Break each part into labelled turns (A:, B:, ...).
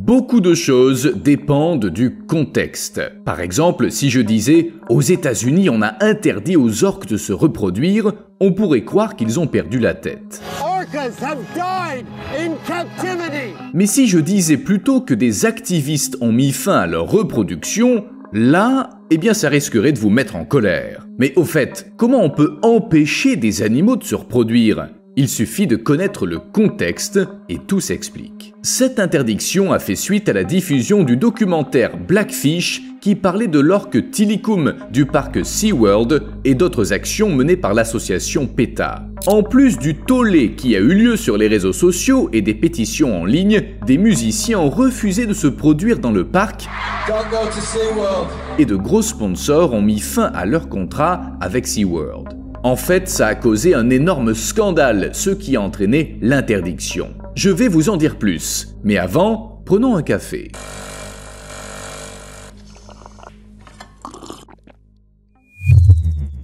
A: Beaucoup de choses dépendent du contexte. Par exemple, si je disais « aux États-Unis, on a interdit aux orques de se reproduire », on pourrait croire qu'ils ont perdu la tête. Mais si je disais plutôt que des activistes ont mis fin à leur reproduction, là, eh bien ça risquerait de vous mettre en colère. Mais au fait, comment on peut empêcher des animaux de se reproduire ? Il suffit de connaître le contexte et tout s'explique. Cette interdiction a fait suite à la diffusion du documentaire Blackfish qui parlait de l'orque Tilikum du parc SeaWorld et d'autres actions menées par l'association PETA. En plus du tollé qui a eu lieu sur les réseaux sociaux et des pétitions en ligne, des musiciens ont refusé de se produire dans le parc et de gros sponsors ont mis fin à leur contrat avec SeaWorld. En fait, ça a causé un énorme scandale, ce qui a entraîné l'interdiction. Je vais vous en dire plus, mais avant, prenons un café.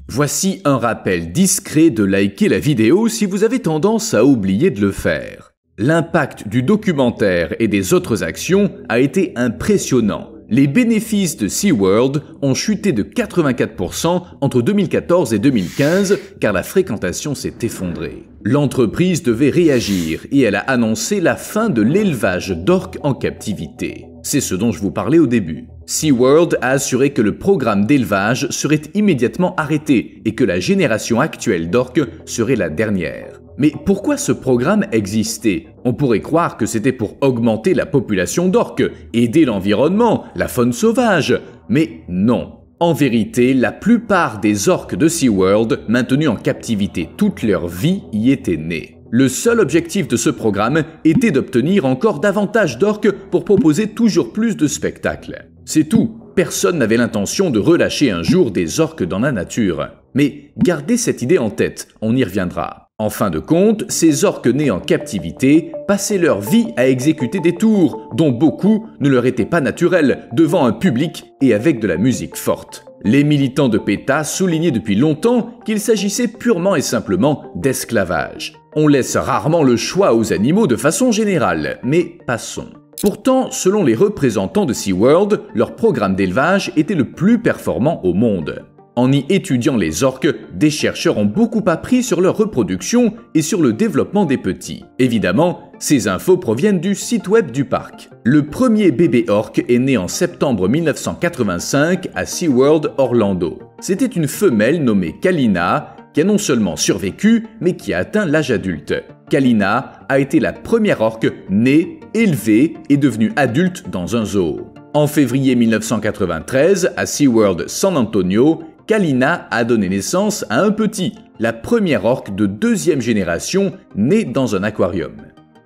A: Voici un rappel discret de liker la vidéo si vous avez tendance à oublier de le faire. L'impact du documentaire et des autres actions a été impressionnant. Les bénéfices de SeaWorld ont chuté de 84% entre 2014 et 2015 car la fréquentation s'est effondrée. L'entreprise devait réagir et elle a annoncé la fin de l'élevage d'orques en captivité. C'est ce dont je vous parlais au début. SeaWorld a assuré que le programme d'élevage serait immédiatement arrêté et que la génération actuelle d'orques serait la dernière. Mais pourquoi ce programme existait? On pourrait croire que c'était pour augmenter la population d'orques, aider l'environnement, la faune sauvage, mais non. En vérité, la plupart des orques de SeaWorld, maintenus en captivité toute leur vie, y étaient nés. Le seul objectif de ce programme était d'obtenir encore davantage d'orques pour proposer toujours plus de spectacles. C'est tout. Personne n'avait l'intention de relâcher un jour des orques dans la nature. Mais gardez cette idée en tête, on y reviendra. En fin de compte, ces orques nés en captivité passaient leur vie à exécuter des tours, dont beaucoup ne leur étaient pas naturels, devant un public et avec de la musique forte. Les militants de PETA soulignaient depuis longtemps qu'il s'agissait purement et simplement d'esclavage. On laisse rarement le choix aux animaux de façon générale, mais passons. Pourtant, selon les représentants de SeaWorld, leur programme d'élevage était le plus performant au monde. En y étudiant les orques, des chercheurs ont beaucoup appris sur leur reproduction et sur le développement des petits. Évidemment, ces infos proviennent du site web du parc. Le premier bébé orque est né en septembre 1985 à SeaWorld Orlando. C'était une femelle nommée Kalina qui a non seulement survécu, mais qui a atteint l'âge adulte. Kalina a été la première orque née, élevée et devenue adulte dans un zoo. En février 1993, à SeaWorld San Antonio, Kalina a donné naissance à un petit, la première orque de deuxième génération née dans un aquarium.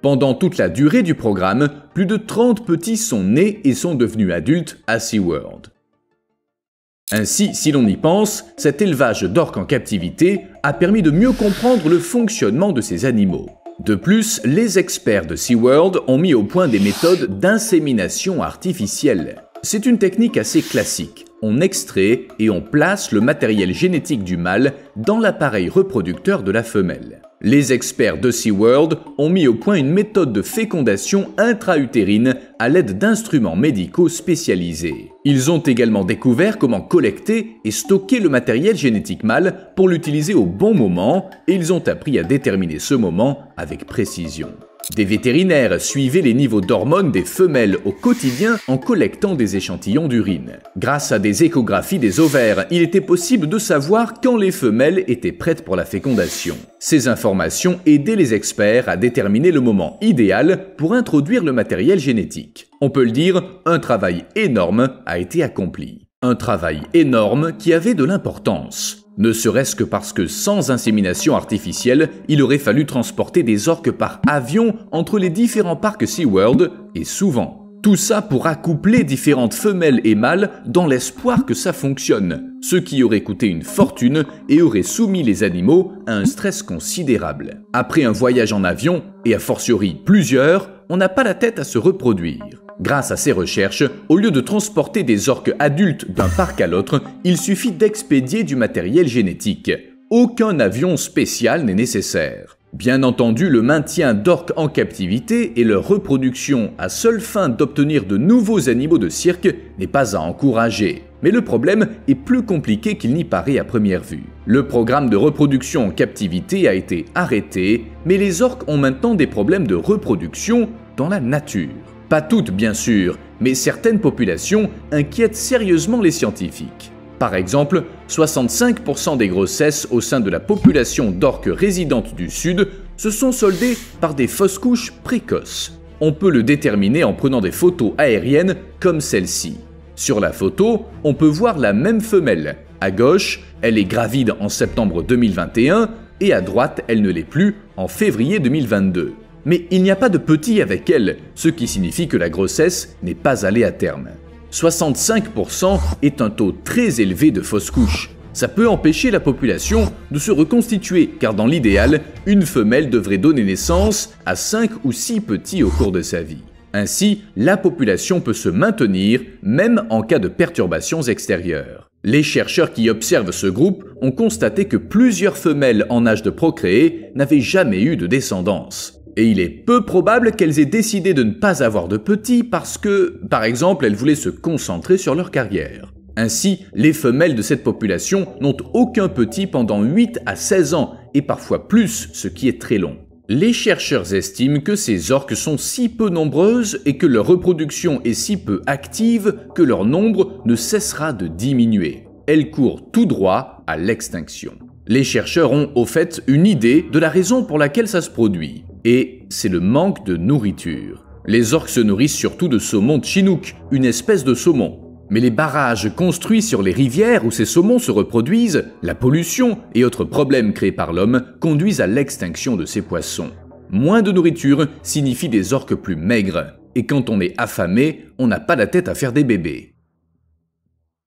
A: Pendant toute la durée du programme, plus de 30 petits sont nés et sont devenus adultes à SeaWorld. Ainsi, si l'on y pense, cet élevage d'orques en captivité a permis de mieux comprendre le fonctionnement de ces animaux. De plus, les experts de SeaWorld ont mis au point des méthodes d'insémination artificielle. C'est une technique assez classique. On extrait et on place le matériel génétique du mâle dans l'appareil reproducteur de la femelle. Les experts de SeaWorld ont mis au point une méthode de fécondation intra-utérine à l'aide d'instruments médicaux spécialisés. Ils ont également découvert comment collecter et stocker le matériel génétique mâle pour l'utiliser au bon moment et ils ont appris à déterminer ce moment avec précision. Des vétérinaires suivaient les niveaux d'hormones des femelles au quotidien en collectant des échantillons d'urine. Grâce à des échographies des ovaires, il était possible de savoir quand les femelles étaient prêtes pour la fécondation. Ces informations aidaient les experts à déterminer le moment idéal pour introduire le matériel génétique. On peut le dire, un travail énorme a été accompli. Un travail énorme qui avait de l'importance. Ne serait-ce que parce que sans insémination artificielle, il aurait fallu transporter des orques par avion entre les différents parcs SeaWorld, et souvent. Tout ça pour accoupler différentes femelles et mâles dans l'espoir que ça fonctionne, ce qui aurait coûté une fortune et aurait soumis les animaux à un stress considérable. Après un voyage en avion, et a fortiori plusieurs, on n'a pas la tête à se reproduire. Grâce à ces recherches, au lieu de transporter des orques adultes d'un parc à l'autre, il suffit d'expédier du matériel génétique. Aucun avion spécial n'est nécessaire. Bien entendu, le maintien d'orques en captivité et leur reproduction à seule fin d'obtenir de nouveaux animaux de cirque n'est pas à encourager. Mais le problème est plus compliqué qu'il n'y paraît à première vue. Le programme de reproduction en captivité a été arrêté, mais les orques ont maintenant des problèmes de reproduction dans la nature. Pas toutes bien sûr, mais certaines populations inquiètent sérieusement les scientifiques. Par exemple, 65% des grossesses au sein de la population d'orques résidentes du Sud se sont soldées par des fausses couches précoces. On peut le déterminer en prenant des photos aériennes comme celle-ci. Sur la photo, on peut voir la même femelle. À gauche, elle est gravide en septembre 2021 et à droite, elle ne l'est plus en février 2022. Mais il n'y a pas de petit avec elle, ce qui signifie que la grossesse n'est pas allée à terme. 65% est un taux très élevé de fausses couches. Ça peut empêcher la population de se reconstituer, car dans l'idéal, une femelle devrait donner naissance à 5 ou 6 petits au cours de sa vie. Ainsi, la population peut se maintenir même en cas de perturbations extérieures. Les chercheurs qui observent ce groupe ont constaté que plusieurs femelles en âge de procréer n'avaient jamais eu de descendance. Et il est peu probable qu'elles aient décidé de ne pas avoir de petits parce que, par exemple, elles voulaient se concentrer sur leur carrière. Ainsi, les femelles de cette population n'ont aucun petit pendant 8 à 16 ans, et parfois plus, ce qui est très long. Les chercheurs estiment que ces orques sont si peu nombreuses et que leur reproduction est si peu active que leur nombre ne cessera de diminuer. Elles courent tout droit à l'extinction. Les chercheurs ont au fait une idée de la raison pour laquelle ça se produit. Et c'est le manque de nourriture. Les orques se nourrissent surtout de saumon de chinook, une espèce de saumon. Mais les barrages construits sur les rivières où ces saumons se reproduisent, la pollution et autres problèmes créés par l'homme conduisent à l'extinction de ces poissons. Moins de nourriture signifie des orques plus maigres. Et quand on est affamé, on n'a pas la tête à faire des bébés.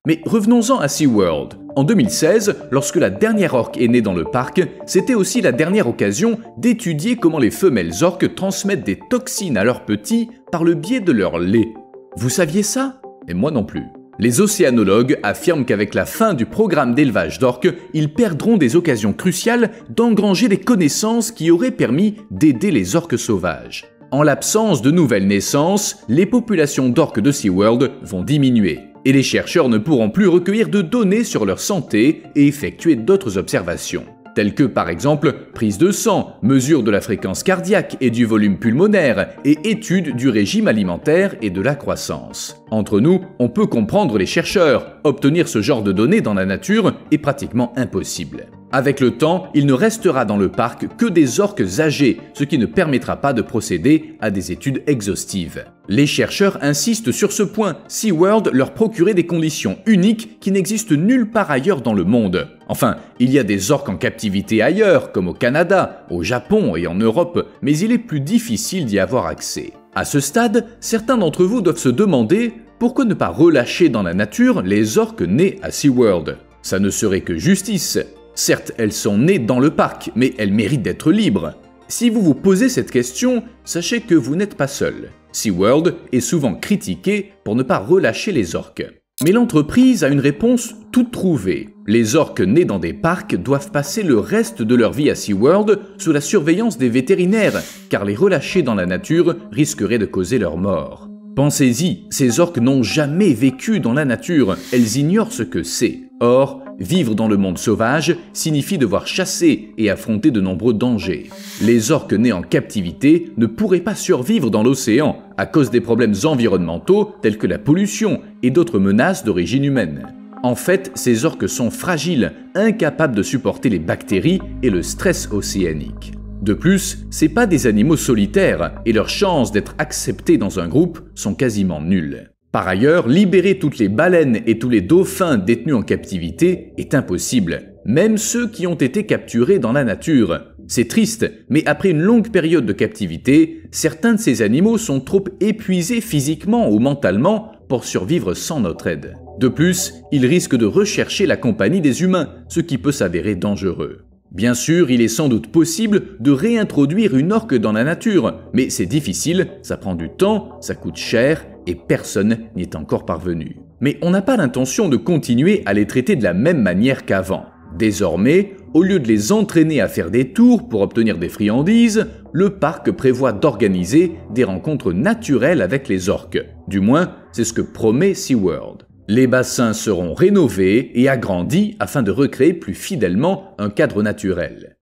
A: Mais revenons-en à SeaWorld. En 2016, lorsque la dernière orque est née dans le parc, c'était aussi la dernière occasion d'étudier comment les femelles orques transmettent des toxines à leurs petits par le biais de leur lait. Vous saviez ça? Et moi non plus. Les océanologues affirment qu'avec la fin du programme d'élevage d'orques, ils perdront des occasions cruciales d'engranger des connaissances qui auraient permis d'aider les orques sauvages. En l'absence de nouvelles naissances, les populations d'orques de SeaWorld vont diminuer. Et les chercheurs ne pourront plus recueillir de données sur leur santé et effectuer d'autres observations, telles que par exemple prise de sang, mesure de la fréquence cardiaque et du volume pulmonaire et étude du régime alimentaire et de la croissance. Entre nous, on peut comprendre les chercheurs, obtenir ce genre de données dans la nature est pratiquement impossible. Avec le temps, il ne restera dans le parc que des orques âgés, ce qui ne permettra pas de procéder à des études exhaustives. Les chercheurs insistent sur ce point, SeaWorld leur procurait des conditions uniques qui n'existent nulle part ailleurs dans le monde. Enfin, il y a des orques en captivité ailleurs, comme au Canada, au Japon et en Europe, mais il est plus difficile d'y avoir accès. À ce stade, certains d'entre vous doivent se demander pourquoi ne pas relâcher dans la nature les orques nées à SeaWorld. Ça ne serait que justice. Certes, elles sont nées dans le parc, mais elles méritent d'être libres. Si vous vous posez cette question, sachez que vous n'êtes pas seul. SeaWorld est souvent critiqué pour ne pas relâcher les orques. Mais l'entreprise a une réponse toute trouvée. Les orques nés dans des parcs doivent passer le reste de leur vie à SeaWorld sous la surveillance des vétérinaires, car les relâcher dans la nature risquerait de causer leur mort. Pensez-y, ces orques n'ont jamais vécu dans la nature, elles ignorent ce que c'est. Or, vivre dans le monde sauvage signifie devoir chasser et affronter de nombreux dangers. Les orques nés en captivité ne pourraient pas survivre dans l'océan à cause des problèmes environnementaux tels que la pollution et d'autres menaces d'origine humaine. En fait, ces orques sont fragiles, incapables de supporter les bactéries et le stress océanique. De plus, c'est pas des animaux solitaires et leurs chances d'être acceptés dans un groupe sont quasiment nulles. Par ailleurs, libérer toutes les baleines et tous les dauphins détenus en captivité est impossible, même ceux qui ont été capturés dans la nature. C'est triste, mais après une longue période de captivité, certains de ces animaux sont trop épuisés physiquement ou mentalement pour survivre sans notre aide. De plus, ils risquent de rechercher la compagnie des humains, ce qui peut s'avérer dangereux. Bien sûr, il est sans doute possible de réintroduire une orque dans la nature, mais c'est difficile, ça prend du temps, ça coûte cher et personne n'y est encore parvenu. Mais on n'a pas l'intention de continuer à les traiter de la même manière qu'avant. Désormais, au lieu de les entraîner à faire des tours pour obtenir des friandises, le parc prévoit d'organiser des rencontres naturelles avec les orques. Du moins, c'est ce que promet SeaWorld. Les bassins seront rénovés et agrandis afin de recréer plus fidèlement un cadre naturel.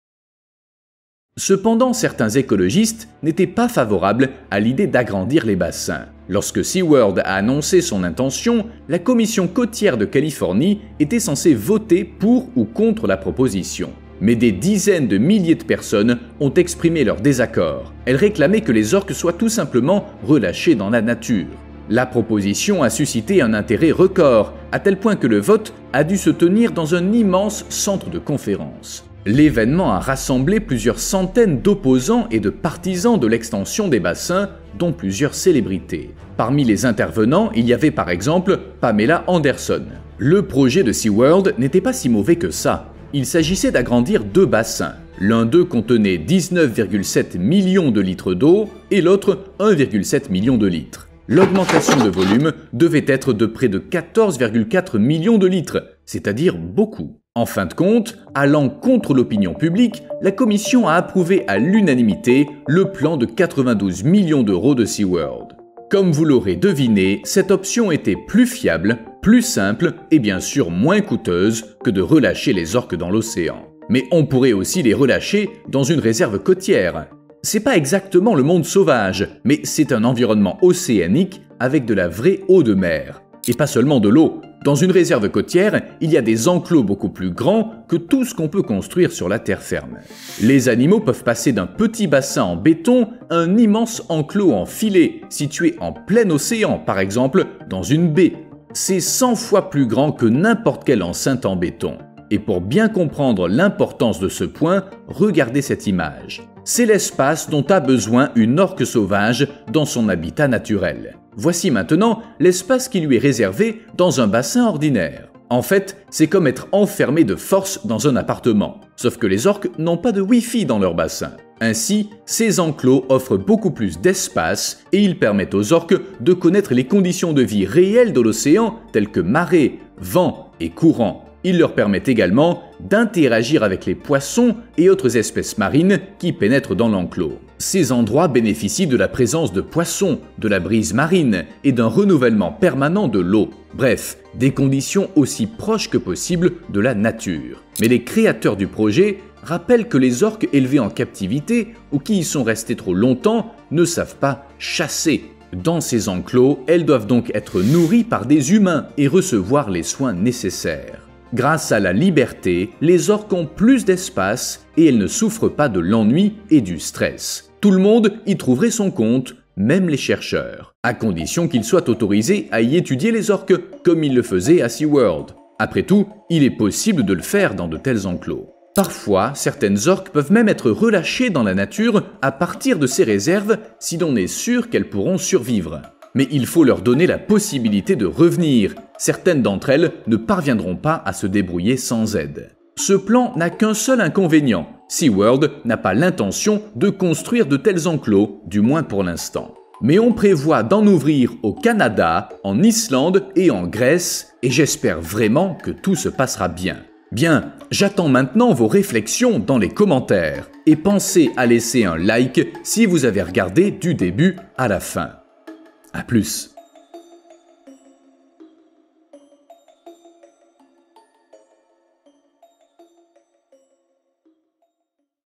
A: Cependant, certains écologistes n'étaient pas favorables à l'idée d'agrandir les bassins. Lorsque SeaWorld a annoncé son intention, la commission côtière de Californie était censée voter pour ou contre la proposition. Mais des dizaines de milliers de personnes ont exprimé leur désaccord. Elles réclamaient que les orques soient tout simplement relâchés dans la nature. La proposition a suscité un intérêt record, à tel point que le vote a dû se tenir dans un immense centre de conférence. L'événement a rassemblé plusieurs centaines d'opposants et de partisans de l'extension des bassins, dont plusieurs célébrités. Parmi les intervenants, il y avait par exemple Pamela Anderson. Le projet de SeaWorld n'était pas si mauvais que ça. Il s'agissait d'agrandir 2 bassins. L'un d'eux contenait 19,7 millions de litres d'eau et l'autre 1,7 million de litres. L'augmentation de volume devait être de près de 14,4 millions de litres, c'est-à-dire beaucoup. En fin de compte, allant contre l'opinion publique, la commission a approuvé à l'unanimité le plan de 92 millions d'euros de SeaWorld. Comme vous l'aurez deviné, cette option était plus fiable, plus simple et bien sûr moins coûteuse que de relâcher les orques dans l'océan. Mais on pourrait aussi les relâcher dans une réserve côtière. C'est pas exactement le monde sauvage, mais c'est un environnement océanique avec de la vraie eau de mer. Et pas seulement de l'eau. Dans une réserve côtière, il y a des enclos beaucoup plus grands que tout ce qu'on peut construire sur la terre ferme. Les animaux peuvent passer d'un petit bassin en béton à un immense enclos en filet, situé en plein océan, par exemple dans une baie. C'est 100 fois plus grand que n'importe quelle enceinte en béton. Et pour bien comprendre l'importance de ce point, regardez cette image. C'est l'espace dont a besoin une orque sauvage dans son habitat naturel. Voici maintenant l'espace qui lui est réservé dans un bassin ordinaire. En fait, c'est comme être enfermé de force dans un appartement, sauf que les orques n'ont pas de Wi-Fi dans leur bassin. Ainsi, ces enclos offrent beaucoup plus d'espace et ils permettent aux orques de connaître les conditions de vie réelles de l'océan telles que marée, vent et courant. Ils leur permettent également d'interagir avec les poissons et autres espèces marines qui pénètrent dans l'enclos. Ces endroits bénéficient de la présence de poissons, de la brise marine et d'un renouvellement permanent de l'eau. Bref, des conditions aussi proches que possible de la nature. Mais les créateurs du projet rappellent que les orques élevés en captivité ou qui y sont restés trop longtemps ne savent pas chasser. Dans ces enclos, elles doivent donc être nourries par des humains et recevoir les soins nécessaires. Grâce à la liberté, les orques ont plus d'espace et elles ne souffrent pas de l'ennui et du stress. Tout le monde y trouverait son compte, même les chercheurs, à condition qu'ils soient autorisés à y étudier les orques, comme ils le faisaient à SeaWorld. Après tout, il est possible de le faire dans de tels enclos. Parfois, certaines orques peuvent même être relâchées dans la nature à partir de ces réserves si l'on est sûr qu'elles pourront survivre. Mais il faut leur donner la possibilité de revenir. Certaines d'entre elles ne parviendront pas à se débrouiller sans aide. Ce plan n'a qu'un seul inconvénient. SeaWorld n'a pas l'intention de construire de tels enclos, du moins pour l'instant. Mais on prévoit d'en ouvrir au Canada, en Islande et en Grèce, et j'espère vraiment que tout se passera bien. Bien, j'attends maintenant vos réflexions dans les commentaires. Et pensez à laisser un like si vous avez regardé du début à la fin. À plus.